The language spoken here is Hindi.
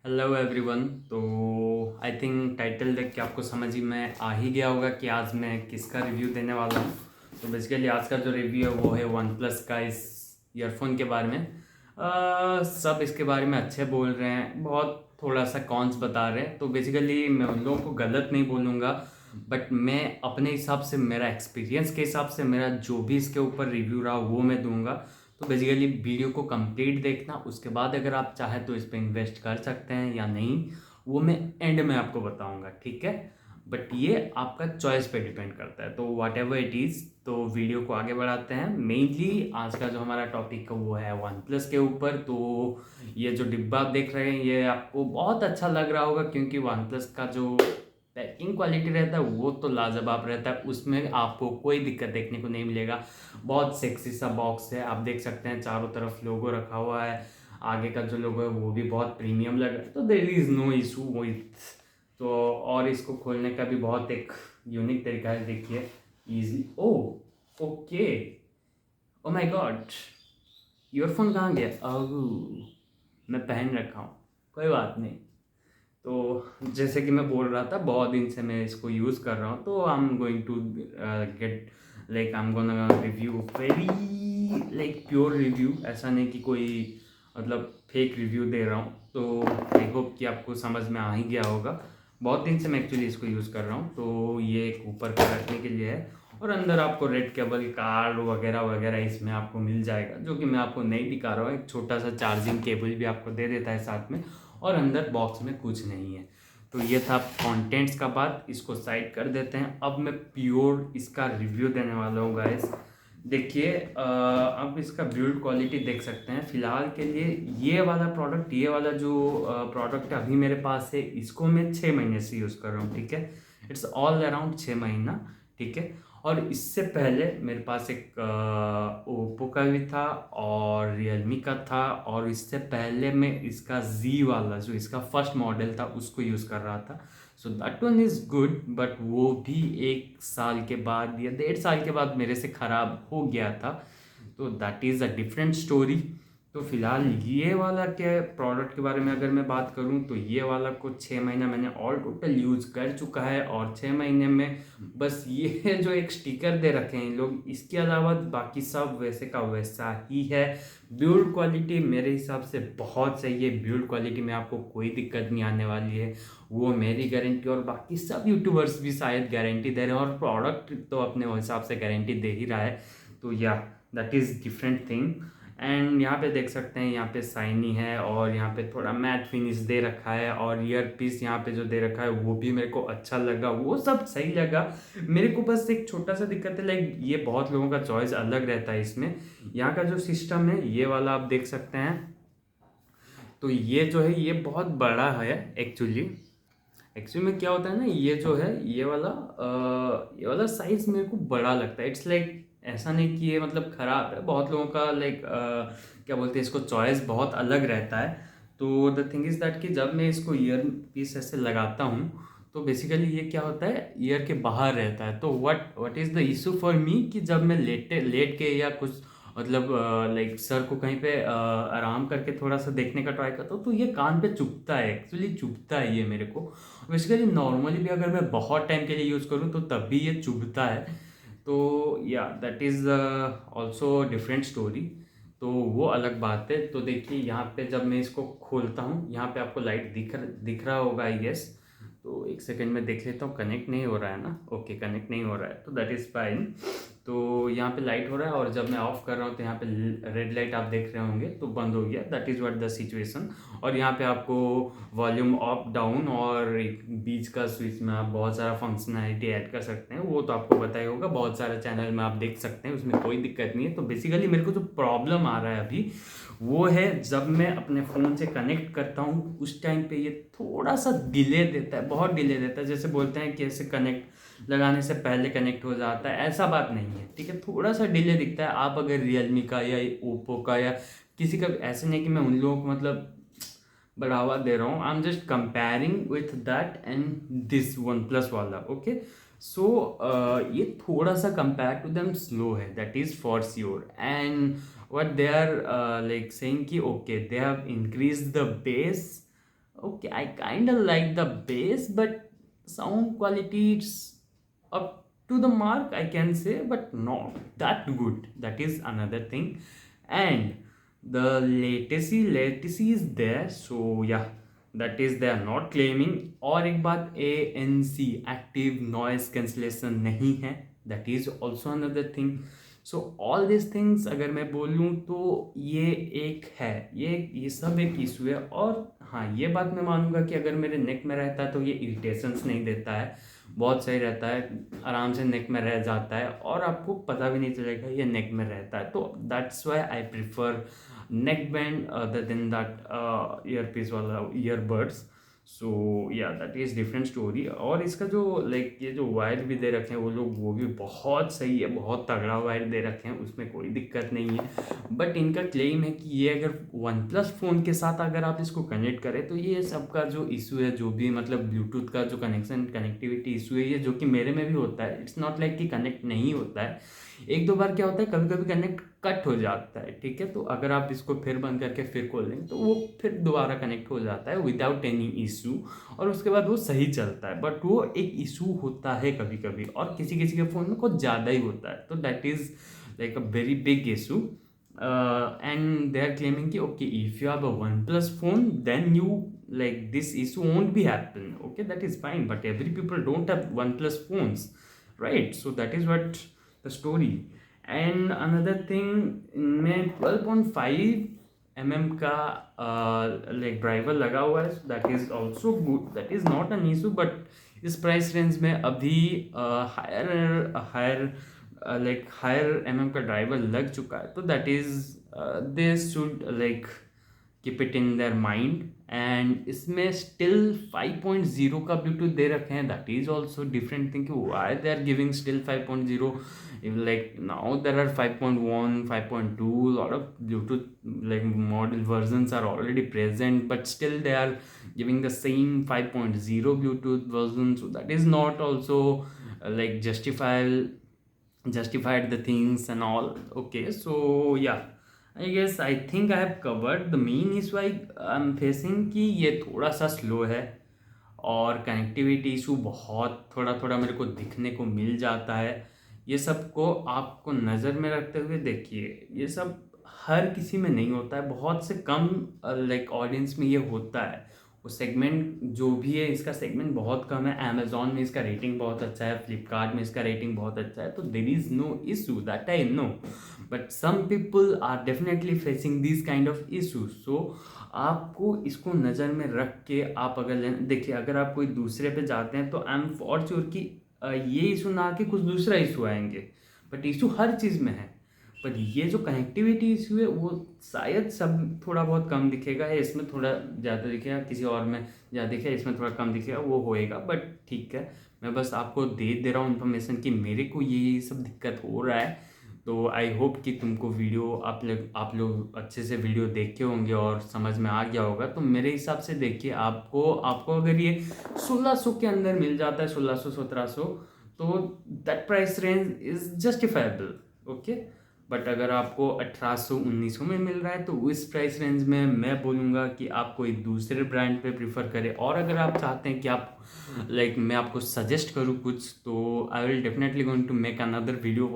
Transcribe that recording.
Hello everyone. तो आई थिंक टाइटल देख के आपको समझ ही में आ ही गया होगा कि आज मैं किसका रिव्यू देने वाला हूँ। तो बेसिकली आज का जो रिव्यू है वो है वन प्लस का इस ईयरफोन के बारे में। सब इसके बारे में अच्छे बोल रहे हैं, बहुत थोड़ा सा कॉन्स बता रहे हैं। तो बेसिकली मैं उन लोगों को गलत नहीं बोलूँगा, बट मैं अपने हिसाब से, मेरा एक्सपीरियंस के हिसाब से, मेरा जो भी इसके ऊपर रिव्यू रहा वो मैं दूंगा। तो बेसिकली वीडियो को कंप्लीट देखना, उसके बाद अगर आप चाहें तो इस पर इन्वेस्ट कर सकते हैं या नहीं, वो मैं एंड में आपको बताऊंगा, ठीक है। बट ये आपका चॉइस पे डिपेंड करता है। तो वॉट एवर इट इज़, तो वीडियो को आगे बढ़ाते हैं। मेनली आज का जो हमारा टॉपिक है वो है वन प्लस के ऊपर। तो ये जो डिब्बा आप देख रहे हैं ये आपको बहुत अच्छा लग रहा होगा, क्योंकि वन प्लस का जो पैकिंग क्वालिटी रहता है वो तो लाजवाब रहता है, उसमें आपको कोई दिक्कत देखने को नहीं मिलेगा। बहुत सेक्सी सा बॉक्स है, आप देख सकते हैं चारों तरफ लोगो रखा हुआ है। आगे का जो लोगो है वो भी बहुत प्रीमियम लग रहा है, तो there is no issue with. तो और इसको खोलने का भी बहुत एक यूनिक तरीका है, देखिए easy. Oh okay, oh my God, earphone कहाँ गया? ओह, मैं पहन रखा हूँ, कोई बात नहीं। तो जैसे कि मैं बोल रहा था, बहुत दिन से मैं इसको यूज़ कर रहा हूँ, तो I am going to get like I am gonna review very like pure review. ऐसा नहीं कि कोई मतलब फेक रिव्यू दे रहा हूँ। तो आई होप कि आपको समझ में आ ही गया होगा। बहुत दिन से मैं एक्चुअली इसको यूज़ कर रहा हूँ। तो ये एक ऊपर का रखने के लिए है, और अंदर आपको रेड केबल कार्ड वगैरह वगैरह इसमें आपको मिल जाएगा, जो कि मैं आपको नहीं दिखा रहा हूँ। एक छोटा सा चार्जिंग केबल भी आपको दे देता है साथ में, और अंदर बॉक्स में कुछ नहीं है। तो ये था कंटेंट्स का बात, इसको साइड कर देते हैं। अब मैं प्योर इसका रिव्यू देने वाला हूँ गाइस। देखिए अब इसका बिल्ड क्वालिटी देख सकते हैं। फिलहाल के लिए ये वाला प्रोडक्ट, ये वाला जो प्रोडक्ट अभी मेरे पास है, इसको मैं 6 महीने से यूज़ कर रहा हूँ, ठीक है। इट्स ऑल अराउंड 6 महीना, ठीक है। और इससे पहले मेरे पास एक ओप्पो का भी था और रियलमी का था, और इससे पहले मैं इसका जी वाला जो इसका फर्स्ट मॉडल था उसको यूज़ कर रहा था। So that one is good, but वो भी 1 साल के बाद या 1.5 साल के बाद मेरे से ख़राब हो गया था। तो that is a different story. तो फिलहाल ये वाला क्या प्रोडक्ट के बारे में अगर मैं बात करूं, तो ये वाला को 6 महीना मैंने ऑल टोटल यूज़ कर चुका है, और 6 महीने में बस ये जो एक स्टिकर दे रखे हैं इन लोग, इसके अलावा बाकी सब वैसे का वैसा ही है। बिल्ड क्वालिटी मेरे हिसाब से बहुत सही है। बिल्ड क्वालिटी में आपको कोई दिक्कत नहीं आने वाली है, वो मेरी गारंटी, और बाकी सब यूट्यूबर्स भी शायद गारंटी दे रहे हैं, और प्रोडक्ट तो अपने हिसाब से गारंटी दे ही रहा है। तो या that is different thing. And यहाँ पे देख सकते हैं, यहाँ पे साइनी है, और यहाँ पे थोड़ा मैट फिनिश दे रखा है, और ईयर पीस यहाँ पे जो दे रखा है वो भी मेरे को अच्छा लगा, वो सब सही लगा। मेरे को बस एक छोटा सा दिक्कत है, लाइक ये बहुत लोगों का चॉइस अलग रहता है इसमें। यहाँ का जो सिस्टम है ये वाला आप देख सकते हैं, तो ये जो है ये बहुत बड़ा है एक्चुअली। एक्चुअली में क्या होता है ना, ये जो है ये वाला साइज मेरे को बड़ा लगता है। इट्स लाइक ऐसा नहीं कि ये मतलब ख़राब है, बहुत लोगों का लाइक क्या बोलते हैं इसको, चॉइस बहुत अलग रहता है। तो द थिंग इज़ दैट कि जब मैं इसको ईयर पीस ऐसे लगाता हूँ, तो बेसिकली ये क्या होता है, ईयर के बाहर रहता है। तो what is the issue for me कि जब मैं लेट के या कुछ मतलब लाइक सर को कहीं पे आराम करके थोड़ा सा देखने का ट्राई करता हूँ, तो ये कान पे चुभता है, एक्चुअली चुभता है ये मेरे को। बेसिकली नॉर्मली भी अगर मैं बहुत टाइम के लिए यूज़ करूँ तो तब भी ये चुभता है। तो या that is also different story. तो वो अलग बात है। तो देखिए यहाँ पे जब मैं इसको खोलता हूँ, यहाँ पे आपको लाइट दिख रहा होगा आई गेस। तो एक सेकंड में देख लेता हूँ, कनेक्ट नहीं हो रहा है ना? ओके, कनेक्ट नहीं हो रहा है, तो दैट इज़ फाइन। तो यहाँ पे लाइट हो रहा है, और जब मैं ऑफ कर रहा हूँ तो यहाँ पे रेड लाइट आप देख रहे होंगे, तो बंद हो गया। That is what the situation. और यहाँ पे आपको वॉल्यूम अप डाउन और एक बीच का स्विच में आप बहुत सारा फंक्शनैलिटी ऐड कर सकते हैं, वो तो आपको पता ही होगा, बहुत सारे चैनल में आप देख सकते हैं, उसमें कोई दिक्कत नहीं है। तो बेसिकली मेरे को जो प्रॉब्लम आ रहा है अभी, वो है जब मैं अपने फ़ोन से कनेक्ट करता हूँ उस टाइम पे ये थोड़ा सा डिले देता है, बहुत डिले देता है। जैसे बोलते हैं कि ऐसे कनेक्ट लगाने से पहले कनेक्ट हो जाता है, ऐसा बात नहीं है, ठीक है। थोड़ा सा डिले दिखता है। आप अगर रियलमी का या ओप्पो का या किसी का, ऐसे नहीं कि मैं उन लोगों को मतलब बढ़ावा दे रहा हूँ, I am just comparing with that and this OnePlus वाला, ओके। सो ये थोड़ा सा कंपेयर टू देम स्लो है, that is for sure. And what they are like saying कि okay they have increase the base, okay, I kind of like the bass, but sound quality it's up to the mark, I can say, but not that good. That is another thing. And the latency is there, so yeah, that is they are not claiming. और एक बात, ANC active noise cancellation नहीं है, that is also another thing. So all this things अगर मैं बोलूँ तो ये एक है, ये सब एक इशू है। और हाँ, ये बात मैं मानूंगा कि अगर मेरे नेक में रहता है तो ये इरिटेशंस नहीं देता है, बहुत सही रहता है, आराम से नेक में रह जाता है और आपको पता भी नहीं चलेगा ये नेक में रहता है। तो that's why I prefer neck band other than that earpiece वाला ईयरबड्स। सो या दैट इज़ डिफरेंट स्टोरी। और इसका जो लाइक ये जो वायर भी दे रखे हैं वो लोग, वो भी बहुत सही है, बहुत तगड़ा वायर दे रखे हैं, उसमें कोई दिक्कत नहीं है। बट इनका क्लेम है कि ये अगर वन प्लस फ़ोन के साथ अगर आप इसको कनेक्ट करें तो ये सबका जो इशू है, जो भी मतलब ब्लूटूथ का जो कनेक्टिविटी इशू है, ये जो कि मेरे में भी होता है, इट्स नॉट लाइक कि कनेक्ट नहीं होता है। एक दो बार क्या होता है, कभी कभी कनेक्ट कट हो जाता है, ठीक है, तो अगर आप इसको फिर बंद करके फिर खोल लें तो वो फिर दोबारा कनेक्ट हो जाता है विदाउट एनी इशू, और उसके बाद वो सही चलता है। बट वो एक इशू होता है कभी कभी, और किसी किसी के फ़ोन में कुछ ज़्यादा ही होता है, तो that is like a very big issue. And they are claiming कि okay, if you have a OnePlus phone then you like this issue won't be happen. Okay, that is fine, but every people don't have one plus phones, right? So that is what the story. And another thing, इनमें 12.5 mm का लाइक ड्राइवर लगा हुआ है, that is also good, that is not an issue. But इस प्राइस रेंज में अभी हायर हायर mm का ड्राइवर लग चुका है, तो that is they should like keep it in their mind. And इसमें स्टिल 5.0 का ब्लूटूथ दे रखे हैं, that is also different thing कि why they are giving still 5.0, like now there are 5.1, 5.2, a lot of Bluetooth like model versions are already present, but still they are giving the same 5.0 Bluetooth version, so that is not also like justified the things and all. Okay, so yeah, I guess I think I have covered the main issue I'm facing कि ये थोड़ा सा स्लो है, और कनेक्टिविटी इशू बहुत थोड़ा थोड़ा मेरे को दिखने को मिल जाता है। ये सब को आपको नज़र में रखते हुए देखिए, ये सब हर किसी में नहीं होता है, बहुत से कम लाइक ऑडियंस में ये होता है। वो सेगमेंट जो भी है, इसका सेगमेंट बहुत कम है। अमेजोन में इसका रेटिंग बहुत अच्छा है, फ्लिपकार्ट में इसका रेटिंग बहुत अच्छा है, तो there is no issue that I know. But some people are definitely facing this kind of issue. So आपको इसको नज़र में रख के आप अगर देखिए, अगर आप कोई दूसरे पे जाते हैं तो आई एम फॉर श्योर कि ये इशू ना कि कुछ दूसरा इशू आएंगे, बट इशू हर चीज़ में है। पर ये जो कनेक्टिविटी इशू है वो शायद सब थोड़ा बहुत कम दिखेगा, या इसमें थोड़ा ज़्यादा दिखेगा, किसी और में ज़्यादा दिखेगा, इसमें थोड़ा कम दिखेगा, वो होएगा। बट ठीक है, मैं बस आपको दे रहा हूँ इन्फॉर्मेशन कि मेरे को ये सब दिक्कत हो रहा है। तो आई होप कि तुमको वीडियो आप लोग अच्छे से वीडियो देखे होंगे और समझ में आ गया होगा। तो मेरे हिसाब से देखिए, आपको अगर ये 1600 के अंदर मिल जाता है, 1600-1700, तो that price range is justifiable. Okay, but अगर आपको 1800-1900 में मिल रहा है तो इस प्राइस रेंज में मैं बोलूँगा कि आप कोई दूसरे ब्रांड पे प्रीफर करें। और अगर आप चाहते हैं कि आप मैं आपको सजेस्ट करूँ कुछ, तो I will definitely going to make another video